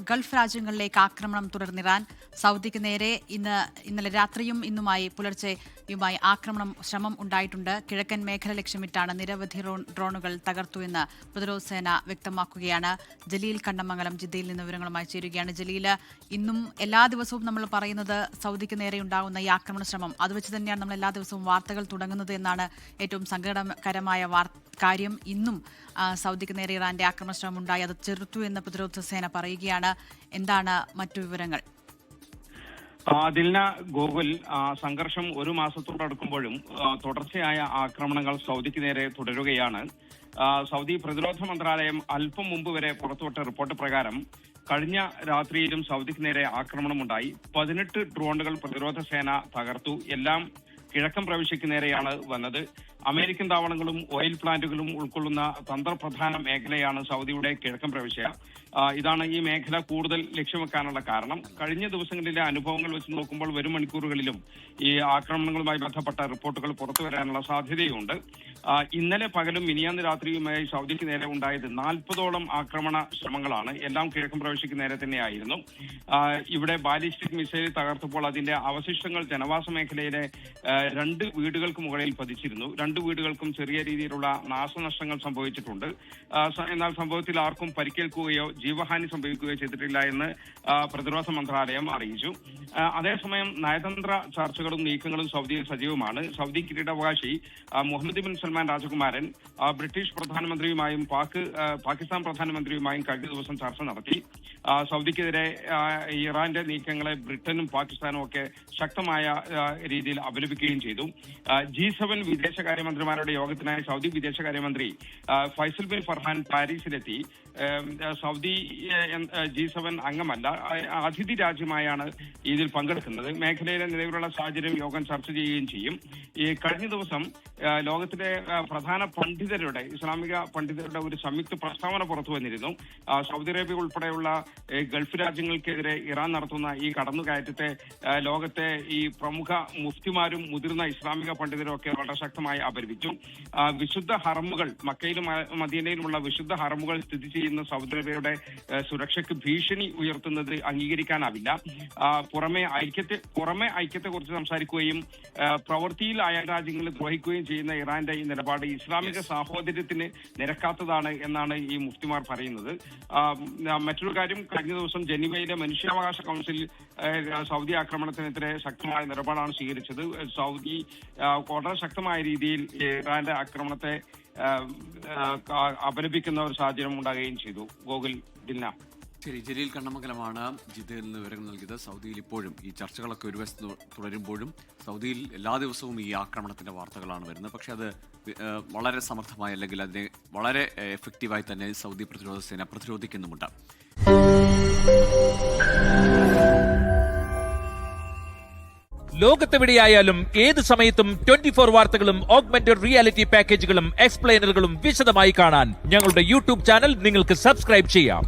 Gulf രാജ്യങ്ങളിലേക്ക് ആക്രമണം തുടർന്നിറാൻ സൗദിക്ക് നേരെ ഇന്നലെ രാത്രിയും ഇന്നുമായി പുലർച്ചെയുമായി ശ്രമം ഉണ്ടായിട്ടുണ്ട്. കിഴക്കൻ മേഖല ലക്ഷ്യമിട്ടാണ് നിരവധി ഡ്രോണുകൾ തകർത്തു എന്ന് പ്രതിരോധ സേന വ്യക്തമാക്കുകയാണ്. ജലീൽ കണ്ണമംഗലം ജിദ്ദയിൽ നിന്ന് വിവരങ്ങളുമായി ചേരുകയാണ്. ജലീൽ, ഇന്നും എല്ലാ ദിവസവും നമ്മൾ പറയുന്നത് സൗദിക്ക് നേരെ ഉണ്ടാകുന്ന ഈ ആക്രമണ ശ്രമം, അത് വെച്ച് തന്നെയാണ് നമ്മൾ എല്ലാ ദിവസവും വാർത്തകൾ തുടങ്ങുന്നത് എന്നാണ് ഏറ്റവും സങ്കടകരമായ കാര്യം. ഇന്നും സൗദിക്ക് നേരെ ഇറാന്റെ ആക്രമണ ശ്രമം ഉണ്ടായി, അത് ചെറുത്തു എന്ന് പ്രതിരോധ സേന പറയുകയാണ്. എന്താണ് മറ്റു വിവരങ്ങൾ? ദിൽന, ഗോകുൽ, സംഘർഷം ഒരു മാസത്തോടടുക്കുമ്പോഴും തുടർച്ചയായ ആക്രമണങ്ങൾ സൗദിക്ക് നേരെ തുടരുകയാണ്. സൗദി പ്രതിരോധ മന്ത്രാലയം അല്പം മുമ്പ് വരെ പുറത്തുവിട്ട റിപ്പോർട്ട് പ്രകാരം കഴിഞ്ഞ രാത്രിയിലും സൗദിക്ക് നേരെ ആക്രമണമുണ്ടായി. 18 ഡ്രോണുകൾ പ്രതിരോധ സേന തകർത്തു. എല്ലാം കിഴക്കൻ പ്രവിശ്യയ്ക്ക് നേരെയാണ് വന്നത്. അമേരിക്കൻ താവളങ്ങളും ഓയിൽ പ്ലാന്റുകളും ഉൾക്കൊള്ളുന്ന തന്ത്രപ്രധാന മേഖലയാണ് സൗദിയുടെ കിഴക്കൻ പ്രവിശ്യ. ഇതാണ് ഈ മേഖല കൂടുതൽ ലക്ഷ്യം വെക്കാനുള്ള കാരണം. കഴിഞ്ഞ ദിവസങ്ങളിലെ അനുഭവങ്ങൾ വെച്ച് നോക്കുമ്പോൾ വരും മണിക്കൂറുകളിലും ഈ ആക്രമണങ്ങളുമായി ബന്ധപ്പെട്ട റിപ്പോർട്ടുകൾ പുറത്തു വരാനുള്ള സാധ്യതയുണ്ട്. ഇന്നലെ പകലും മിനിയാന്ന് രാത്രിയുമായി സൗദിക്ക് നേരെ ഉണ്ടായത് 40ഓളം ആക്രമണ ശ്രമങ്ങളാണ്. എല്ലാം കിഴക്കൻ പ്രവിശ്യയ്ക്ക് നേരെ തന്നെയായിരുന്നു. ഇവിടെ ബാലിസ്റ്റിക് മിസൈൽ തകർത്തപ്പോൾ അതിന്റെ അവശിഷ്ടങ്ങൾ ജനവാസ മേഖലയിലെ 2 വീടുകൾക്ക് മുകളിൽ പതിച്ചിരുന്നു. 2 വീടുകൾക്കും ചെറിയ രീതിയിലുള്ള നാശനഷ്ടങ്ങൾ സംഭവിച്ചിട്ടുണ്ട്. എന്നാൽ സംഭവത്തിൽ ആർക്കും പരിക്കേൽക്കുകയോ ജീവഹാനി സംഭവിക്കുകയോ ചെയ്തിട്ടില്ല എന്ന് പ്രതിരോധ മന്ത്രാലയം അറിയിച്ചു. അതേസമയം നയതന്ത്ര ചർച്ചകളും നീക്കങ്ങളും സൗദിയിൽ സജീവമാണ്. സൗദി കിരീടാവകാശി മുഹമ്മദ് ബിൻ സൽമാൻ രാജകുമാരൻ ബ്രിട്ടീഷ് പ്രധാനമന്ത്രിയുമായും പാകിസ്ഥാൻ പ്രധാനമന്ത്രിയുമായും കഴിഞ്ഞ ദിവസം ചർച്ച നടത്തി. സൗദിക്കെതിരെ ഇറാന്റെ നീക്കങ്ങളെ ബ്രിട്ടനും പാകിസ്ഥാനും ഒക്കെ ശക്തമായ രീതിയിൽ അപലപിക്കുകയും ചെയ്തു. G7 വിദേശകാര്യമന്ത്രിമാരുടെ യോഗത്തിനായി സൗദി വിദേശകാര്യമന്ത്രി ഫൈസൽ ബിൻ ഫർഹാൻ പാരീസിലെത്തി. സൗദി G7 അംഗമല്ല, അതിഥി രാജ്യമായാണ് ഇതിൽ പങ്കെടുക്കുന്നത്. മേഖലയിലെ നിലവിലുള്ള സാഹചര്യം യോഗം ചർച്ച ചെയ്യുകയും ചെയ്യും. ഈ കഴിഞ്ഞ ദിവസം ലോകത്തിലെ പ്രധാന പണ്ഡിതരുടെ, ഇസ്ലാമിക പണ്ഡിതരുടെ ഒരു സംയുക്ത പ്രസ്താവന പുറത്തു വന്നിരുന്നു. സൗദി അറേബ്യ ഉൾപ്പെടെയുള്ള ഗൾഫ് രാജ്യങ്ങൾക്കെതിരെ ഇറാൻ നടത്തുന്ന ഈ കടന്നുകയറ്റത്തെ ലോകത്തെ ഈ പ്രമുഖ മുഫ്തിമാരും മുതിർന്ന ഇസ്ലാമിക പണ്ഡിതരും ഒക്കെ വളരെ ശക്തമായി അപലപിച്ചു. വിശുദ്ധ ഹറമുകൾ, മക്കയിലും മദീനയിലുമുള്ള വിശുദ്ധ ഹറമുകൾ സ്ഥിതി ചെയ്യുന്ന സൗദി അറേബ്യയുടെ സുരക്ഷയ്ക്ക് ഭീഷണി ഉയർത്തുന്നത് അംഗീകരിക്കാനാവില്ല. പുറമെ ഐക്യത്തെക്കുറിച്ച് സംസാരിക്കുകയും പ്രവൃത്തിയിൽ അയൽ രാജ്യങ്ങളെ ദ്രോഹിക്കുകയും ചെയ്യുന്ന ഇറാന്റെ ഈ നിലപാട് ഇസ്ലാമിക സാഹോദര്യത്തിന് നിരക്കാത്തതാണ് എന്നാണ് ഈ മുഫ്തിമാർ പറയുന്നത്. മറ്റൊരു കാര്യം, കഴിഞ്ഞ ദിവസം ജനീവയിലെ മനുഷ്യാവകാശ കൗൺസിൽ സൗദി ആക്രമണത്തിനെതിരെ ശക്തമായ നിലപാടാണ് സ്വീകരിച്ചത്. സൗദി വളരെ ശക്തമായ രീതിയിൽ ഇറാന്റെ ആക്രമണത്തെ അപലപിക്കുന്ന ഒരു സാഹചര്യം ഉണ്ടാകുകയും ചെയ്തു. ഗോകുൽ, ദിൽന. ശരി, ജലീൽ കണ്ണമംഗലമാണ് ജിദ്ദയിൽ നിന്ന് വിവരങ്ങൾ നൽകിയത്. സൗദിയിൽ ഇപ്പോഴും ഈ ചർച്ചകളൊക്കെ ഒരു വശത്ത് തുടരുമ്പോഴും സൗദിയിൽ എല്ലാ ദിവസവും ഈ ആക്രമണത്തിന്റെ വാർത്തകളാണ് വരുന്നത്. പക്ഷെ അത് വളരെ സമർത്ഥമായി, അല്ലെങ്കിൽ അതിനെ വളരെ എഫക്റ്റീവായി തന്നെ സൗദി പ്രതിരോധ സേന പ്രതിരോധിക്കുന്നുമുണ്ട്. ലോകത്തെവിടെയായാലും ഏത് സമയത്തും 24 വാർത്തകളും ഓഗ്മെന്റഡ് റിയാലിറ്റി പാക്കേജുകളും എക്സ്പ്ലെയിനറുകളും വിശദമായി കാണാൻ ഞങ്ങളുടെ യൂട്യൂബ് ചാനൽ നിങ്ങൾക്ക് സബ്സ്ക്രൈബ് ചെയ്യാം.